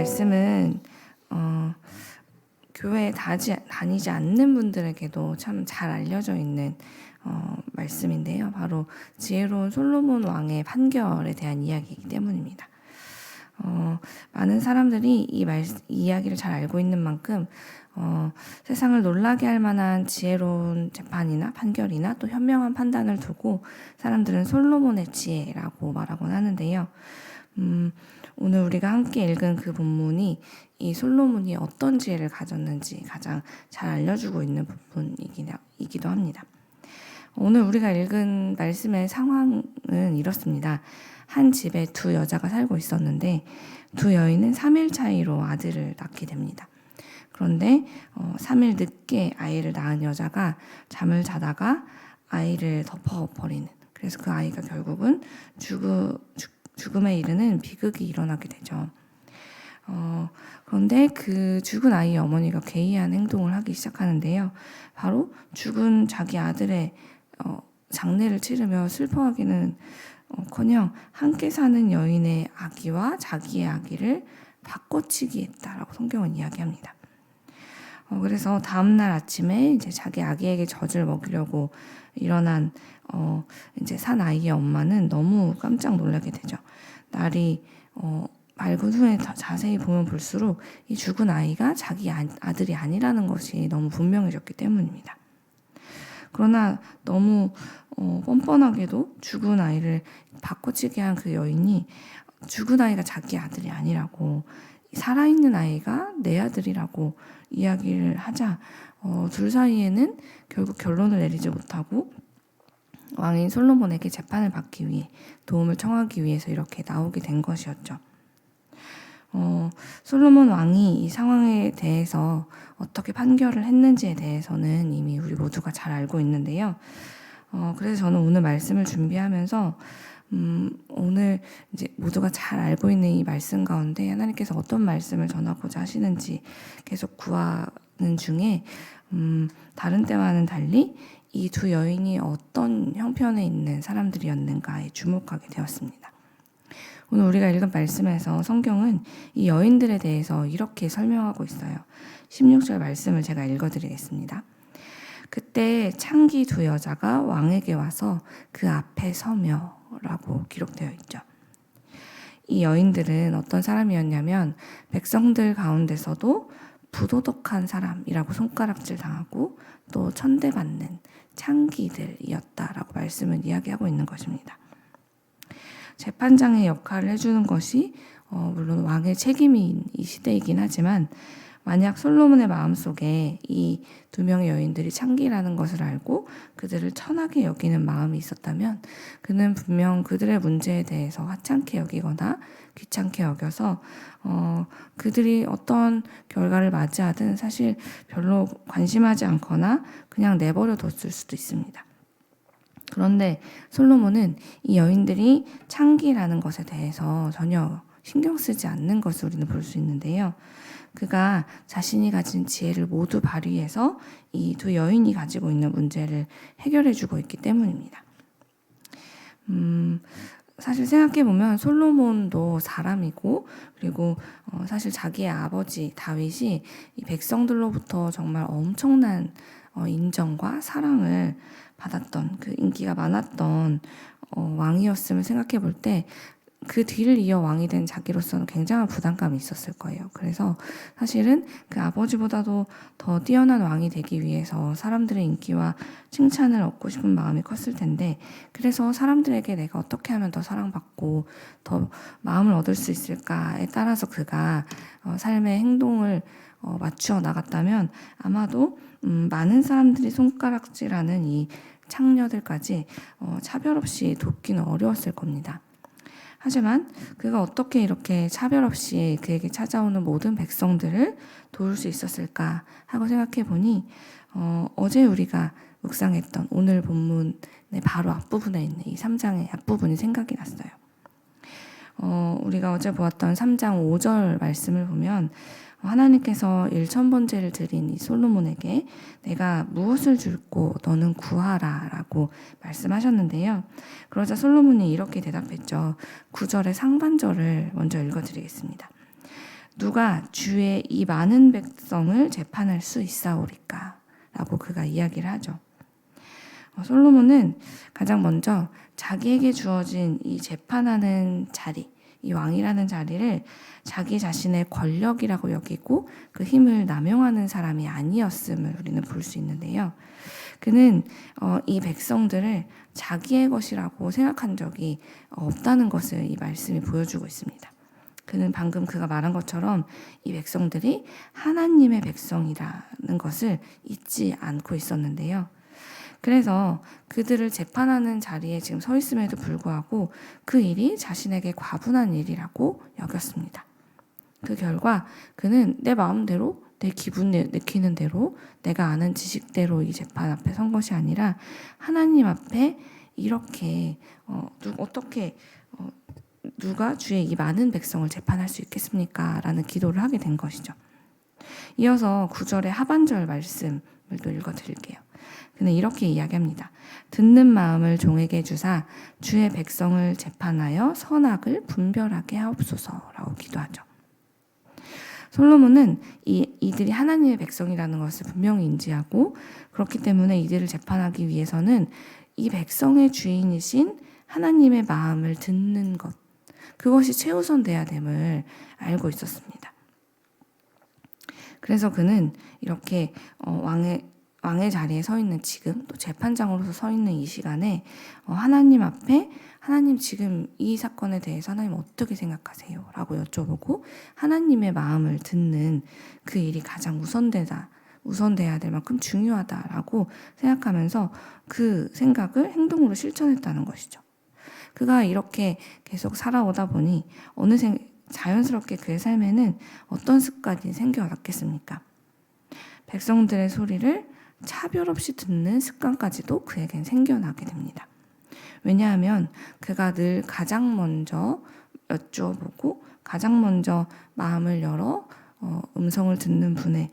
말씀은 교회에 다니지 않는 분들에게도 참 잘 알려져 있는 말씀인데요. 바로 지혜로운 솔로몬 왕의 판결에 대한 이야기이기 때문입니다. 많은 사람들이 이 이야기를 잘 알고 있는 만큼 세상을 놀라게 할 만한 지혜로운 재판이나 판결이나 또 현명한 판단을 두고 사람들은 솔로몬의 지혜라고 말하곤 하는데요. 오늘 우리가 함께 읽은 그 본문이 이 솔로몬이 어떤 지혜를 가졌는지 가장 잘 알려주고 있는 부분이기도 합니다. 오늘 우리가 읽은 말씀의 상황은 이렇습니다. 한 집에 두 여자가 살고 있었는데 두 여인은 3일 차이로 아들을 낳게 됩니다. 그런데 3일 늦게 아이를 낳은 여자가 잠을 자다가 아이를 덮어버리는, 그래서 그 아이가 결국은 죽음에 이르는 비극이 일어나게 되죠. 그런데 그 죽은 아이의 어머니가 괴이한 행동을 하기 시작하는데요. 바로 죽은 자기 아들의 장례를 치르며 슬퍼하기는 커녕 함께 사는 여인의 아기와 자기의 아기를 바꿔치기 했다라고 성경은 이야기합니다. 그래서 다음날 아침에 이제 자기 아기에게 젖을 먹이려고 일어난 이제 산 아이의 엄마는 너무 깜짝 놀라게 되죠. 날이 밝은 후에 더 자세히 보면 볼수록 이 죽은 아이가 자기 아들이 아니라는 것이 너무 분명해졌기 때문입니다. 그러나 너무 뻔뻔하게도 죽은 아이를 바꿔치기 한 그 여인이 죽은 아이가 자기 아들이 아니라고, 살아있는 아이가 내 아들이라고 이야기를 하자 둘 사이에는 결국 결론을 내리지 못하고 왕인 솔로몬에게 재판을 받기 위해, 도움을 청하기 위해서 이렇게 나오게 된 것이었죠. 솔로몬 왕이 이 상황에 대해서 어떻게 판결을 했는지에 대해서는 이미 우리 모두가 잘 알고 있는데요. 그래서 저는 오늘 말씀을 준비하면서 오늘 이제 모두가 잘 알고 있는 이 말씀 가운데 하나님께서 어떤 말씀을 전하고자 하시는지 계속 구하는 중에 다른 때와는 달리 이 두 여인이 어떤 형편에 있는 사람들이었는가에 주목하게 되었습니다. 오늘 우리가 읽은 말씀에서 성경은 이 여인들에 대해서 이렇게 설명하고 있어요. 16절 말씀을 제가 읽어드리겠습니다. 그때 창기 두 여자가 왕에게 와서 그 앞에 서며 라고 기록되어 있죠. 이 여인들은 어떤 사람이었냐면 백성들 가운데서도 부도덕한 사람이라고 손가락질 당하고 또 천대받는 창기들이었다라고 말씀을 이야기하고 있는 것입니다. 재판장의 역할을 해주는 것이 물론 왕의 책임인 이 시대이긴 하지만, 만약 솔로몬의 마음속에 이 두 명의 여인들이 창기라는 것을 알고 그들을 천하게 여기는 마음이 있었다면 그는 분명 그들의 문제에 대해서 하찮게 여기거나 귀찮게 여겨서 그들이 어떤 결과를 맞이하든 사실 별로 관심하지 않거나 그냥 내버려 뒀을 수도 있습니다. 그런데 솔로몬은 이 여인들이 창기라는 것에 대해서 전혀 신경 쓰지 않는 것을 우리는 볼 수 있는데요. 그가 자신이 가진 지혜를 모두 발휘해서 이 두 여인이 가지고 있는 문제를 해결해주고 있기 때문입니다. 사실 생각해보면 솔로몬도 사람이고, 그리고 사실 자기의 아버지 다윗이 이 백성들로부터 정말 엄청난 인정과 사랑을 받았던, 그 인기가 많았던 왕이었음을 생각해 볼 때 그 뒤를 이어 왕이 된 자기로서는 굉장한 부담감이 있었을 거예요. 그래서 사실은 그 아버지보다도 더 뛰어난 왕이 되기 위해서 사람들의 인기와 칭찬을 얻고 싶은 마음이 컸을 텐데, 그래서 사람들에게 내가 어떻게 하면 더 사랑받고 더 마음을 얻을 수 있을까에 따라서 그가 삶의 행동을 맞추어 나갔다면 아마도 많은 사람들이 손가락질하는 이 창녀들까지 차별 없이 돕기는 어려웠을 겁니다. 하지만 그가 어떻게 이렇게 차별 없이 그에게 찾아오는 모든 백성들을 도울 수 있었을까 하고 생각해 보니 어제 우리가 묵상했던 오늘 본문의 바로 앞부분에 있는 이 3장의 앞부분이 생각이 났어요. 우리가 어제 보았던 3장 5절 말씀을 보면 하나님께서 1000번째를 드린 이 솔로몬에게 내가 무엇을 줄고 너는 구하라 라고 말씀하셨는데요. 그러자 솔로몬이 이렇게 대답했죠. 9절의 상반절을 먼저 읽어드리겠습니다. 누가 주의 이 많은 백성을 재판할 수 있사오리까? 라고 그가 이야기를 하죠. 솔로몬은 가장 먼저 자기에게 주어진 이 재판하는 자리, 이 왕이라는 자리를 자기 자신의 권력이라고 여기고 그 힘을 남용하는 사람이 아니었음을 우리는 볼 수 있는데요. 그는 이 백성들을 자기의 것이라고 생각한 적이 없다는 것을 이 말씀이 보여주고 있습니다. 그는 방금 그가 말한 것처럼 이 백성들이 하나님의 백성이라는 것을 잊지 않고 있었는데요. 그래서 그들을 재판하는 자리에 지금 서 있음에도 불구하고 그 일이 자신에게 과분한 일이라고 여겼습니다. 그 결과 그는 내 마음대로 내 기분에 느끼는 대로 내가 아는 지식대로 이 재판 앞에 선 것이 아니라 하나님 앞에 이렇게 어떻게 누가 주의 이 많은 백성을 재판할 수 있겠습니까? 라는 기도를 하게 된 것이죠. 이어서 9절의 하반절 말씀을 또 읽어드릴게요. 그는 이렇게 이야기합니다. 듣는 마음을 종에게 주사 주의 백성을 재판하여 선악을 분별하게 하옵소서라고 기도하죠. 솔로몬은 이들이 하나님의 백성이라는 것을 분명히 인지하고 그렇기 때문에 이들을 재판하기 위해서는 이 백성의 주인이신 하나님의 마음을 듣는 것, 그것이 최우선돼야 됨을 알고 있었습니다. 그래서 그는 이렇게 왕의 자리에 서 있는 지금, 또 재판장으로서 서 있는 이 시간에 하나님 앞에 하나님 지금 이 사건에 대해서 하나님 어떻게 생각하세요? 라고 여쭤보고 하나님의 마음을 듣는 그 일이 가장 우선돼야 될 만큼 중요하다라고 생각하면서 그 생각을 행동으로 실천했다는 것이죠. 그가 이렇게 계속 살아오다 보니 어느새 자연스럽게 그의 삶에는 어떤 습관이 생겨났겠습니까? 백성들의 소리를 차별 없이 듣는 습관까지도 그에겐 생겨나게 됩니다. 왜냐하면 그가 늘 가장 먼저 여쭤보고 가장 먼저 마음을 열어 음성을 듣는 분의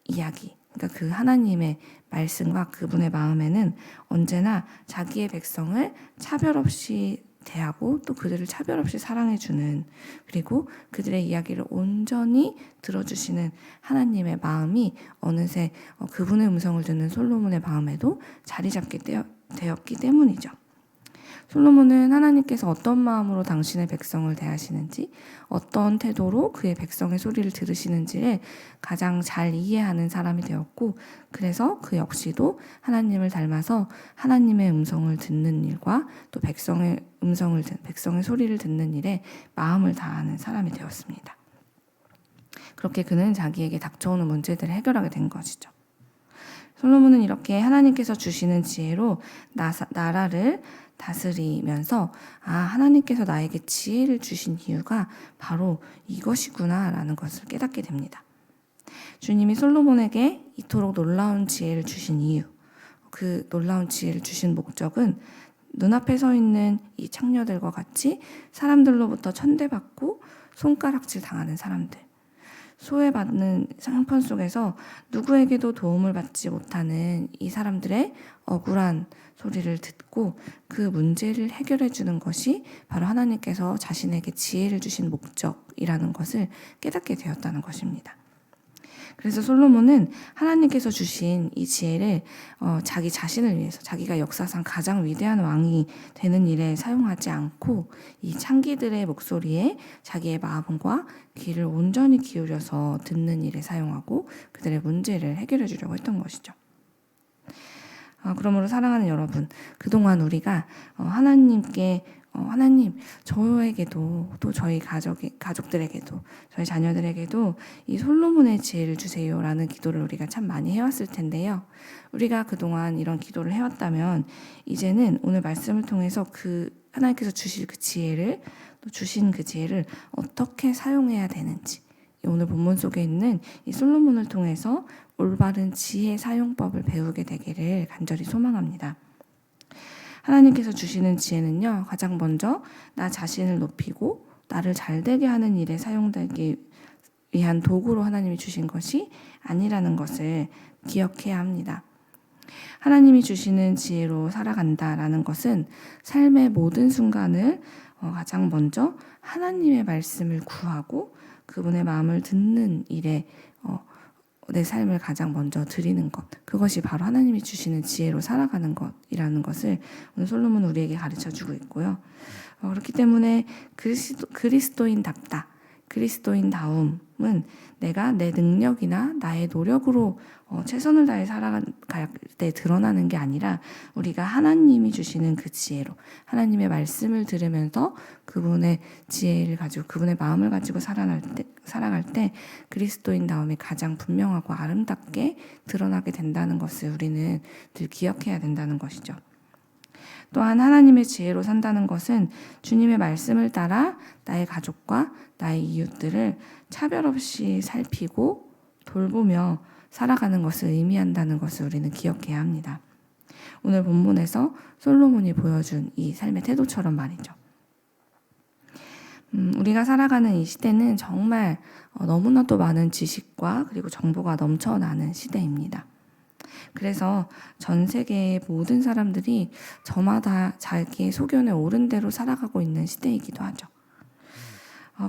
이야기, 그러니까 그 하나님의 말씀과 그분의 마음에는 언제나 자기의 백성을 차별 없이 대하고 또 그들을 차별 없이 사랑해주는, 그리고 그들의 이야기를 온전히 들어주시는 하나님의 마음이 어느새 그분의 음성을 듣는 솔로몬의 마음에도 자리 잡게 되었기 때문이죠. 솔로몬은 하나님께서 어떤 마음으로 당신의 백성을 대하시는지, 어떤 태도로 그의 백성의 소리를 들으시는지를 가장 잘 이해하는 사람이 되었고, 그래서 그 역시도 하나님을 닮아서 하나님의 음성을 듣는 일과 또 백성의 소리를 듣는 일에 마음을 다하는 사람이 되었습니다. 그렇게 그는 자기에게 닥쳐오는 문제들을 해결하게 된 것이죠. 솔로몬은 이렇게 하나님께서 주시는 지혜로 나라를 다스리면서 하나님께서 나에게 지혜를 주신 이유가 바로 이것이구나 라는 것을 깨닫게 됩니다. 주님이 솔로몬에게 이토록 놀라운 지혜를 주신 이유, 그 놀라운 지혜를 주신 목적은 눈앞에 서 있는 이 창녀들과 같이 사람들로부터 천대받고 손가락질 당하는 사람들, 소외받는 형편 속에서 누구에게도 도움을 받지 못하는 이 사람들의 억울한 소리를 듣고 그 문제를 해결해 주는 것이 바로 하나님께서 자신에게 지혜를 주신 목적이라는 것을 깨닫게 되었다는 것입니다. 그래서 솔로몬은 하나님께서 주신 이 지혜를 자기 자신을 위해서, 자기가 역사상 가장 위대한 왕이 되는 일에 사용하지 않고 이 창기들의 목소리에 자기의 마음과 귀를 온전히 기울여서 듣는 일에 사용하고 그들의 문제를 해결해 주려고 했던 것이죠. 그러므로 사랑하는 여러분, 그동안 우리가 하나님께 하나님, 저에게도 또 저희 가족들에게도 저희 자녀들에게도 이 솔로몬의 지혜를 주세요라는 기도를 우리가 참 많이 해왔을 텐데요. 우리가 그동안 이런 기도를 해왔다면 이제는 오늘 말씀을 통해서 그 하나님께서 주신 그 지혜를 어떻게 사용해야 되는지, 오늘 본문 속에 있는 이 솔로몬을 통해서 올바른 지혜 사용법을 배우게 되기를 간절히 소망합니다. 하나님께서 주시는 지혜는요, 가장 먼저 나 자신을 높이고 나를 잘되게 하는 일에 사용되기 위한 도구로 하나님이 주신 것이 아니라는 것을 기억해야 합니다. 하나님이 주시는 지혜로 살아간다라는 것은 삶의 모든 순간을 가장 먼저 하나님의 말씀을 구하고 그분의 마음을 듣는 일에 내 삶을 가장 먼저 드리는 것, 그것이 바로 하나님이 주시는 지혜로 살아가는 것이라는 것을 오늘 솔로몬은 우리에게 가르쳐주고 있고요. 그렇기 때문에 그리스도인다움은 내가 내 능력이나 나의 노력으로 최선을 다해 살아갈 때 드러나는 게 아니라 우리가 하나님이 주시는 그 지혜로 하나님의 말씀을 들으면서 그분의 지혜를 가지고 그분의 마음을 가지고 살아갈 때 그리스도인다움이 가장 분명하고 아름답게 드러나게 된다는 것을 우리는 늘 기억해야 된다는 것이죠. 또한 하나님의 지혜로 산다는 것은 주님의 말씀을 따라 나의 가족과 나의 이웃들을 차별 없이 살피고 돌보며 살아가는 것을 의미한다는 것을 우리는 기억해야 합니다. 오늘 본문에서 솔로몬이 보여준 이 삶의 태도처럼 말이죠. 우리가 살아가는 이 시대는 정말 너무나도 많은 지식과 그리고 정보가 넘쳐나는 시대입니다. 그래서 전 세계의 모든 사람들이 저마다 자기의 소견에 옳은 대로 살아가고 있는 시대이기도 하죠.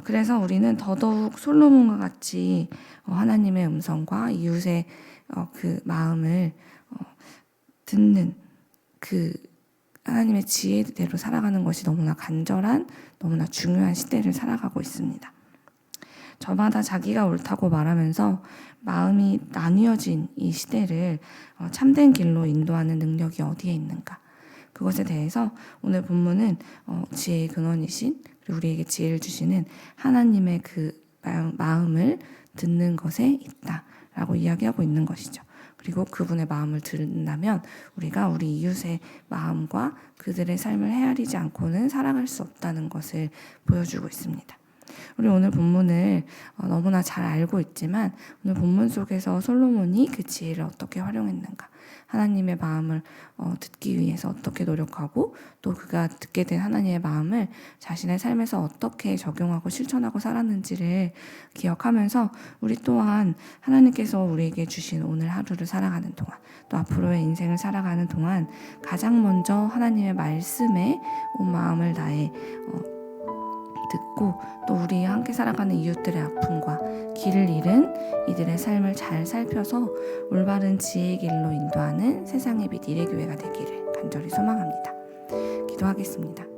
그래서 우리는 더더욱 솔로몬과 같이 하나님의 음성과 이웃의 그 마음을 듣는 그 하나님의 지혜대로 살아가는 것이 너무나 간절한, 너무나 중요한 시대를 살아가고 있습니다. 저마다 자기가 옳다고 말하면서 마음이 나뉘어진 이 시대를 참된 길로 인도하는 능력이 어디에 있는가? 그것에 대해서 오늘 본문은 지혜의 근원이신 그리고 우리에게 지혜를 주시는 하나님의 그 마음을 듣는 것에 있다라고 이야기하고 있는 것이죠. 그리고 그분의 마음을 듣는다면 우리가 우리 이웃의 마음과 그들의 삶을 헤아리지 않고는 살아갈 수 없다는 것을 보여주고 있습니다. 우리 오늘 본문을 너무나 잘 알고 있지만 오늘 본문 속에서 솔로몬이 그 지혜를 어떻게 활용했는가, 하나님의 마음을 듣기 위해서 어떻게 노력하고 또 그가 듣게 된 하나님의 마음을 자신의 삶에서 어떻게 적용하고 실천하고 살았는지를 기억하면서 우리 또한 하나님께서 우리에게 주신 오늘 하루를 살아가는 동안 또 앞으로의 인생을 살아가는 동안 가장 먼저 하나님의 말씀에 온 마음을 다해 듣고 또 우리 함께 살아가는 이웃들의 아픔과 길을 잃은 이들의 삶을 잘 살펴서 올바른 지혜의 길로 인도하는 세상의 빛 이레교회가 되기를 간절히 소망합니다. 기도하겠습니다.